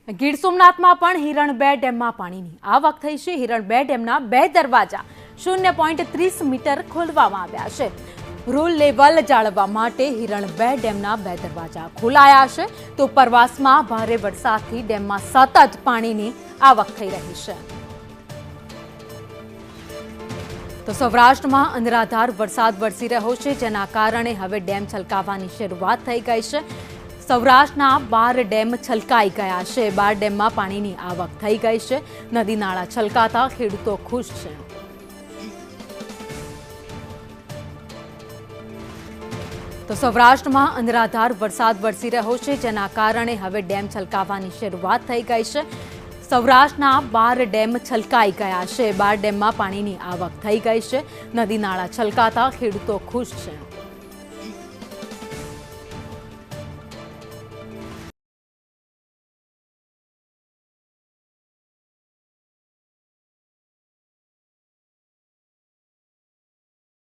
ગીર સોમનાથમાં પણ હિરણ 2 ડેમમાં પાણીની આવક થઈ છે। હિરણ 2 ડેમના 2 દરવાજા 0.30 મીટર ખોલવામાં આવ્યા છે। રૂલ લેવલ જાળવવા માટે હિરણ 2 ડેમના 2 દરવાજા ખોલાયા છે, તો ઉપરવાસમાં ભારે વરસાદથી ડેમમાં સતત પાણીની આવક થઈ રહી છે। તો સૌરાષ્ટ્રમાં અનરાધાર વરસાદ વરસી રહ્યો છે, જેના કારણે હવે ડેમ છલકાવવાની શરૂઆત થઈ ગઈ છે। સૌરાષ્ટ્રના 12 ડેમ છલકાઈ ગયા છે। 12 ડેમમાં પાણીની આવક થઈ ગઈ છે। નદી નાળા છલકાતા ખેડૂતો ખુશ છે। તો સૌરાષ્ટ્રમાં અનરાધાર વરસાદ વરસી રહ્યો છે, જેના કારણે હવે ડેમ છલકાવવાની શરૂઆત થઈ ગઈ છે। સૌરાષ્ટ્રના 12 ડેમ છલકાઈ ગયા છે। 12 ડેમમાં પાણીની આવક થઈ ગઈ છે। નદી નાળા છલકાતા ખેડૂતો ખુશ છે।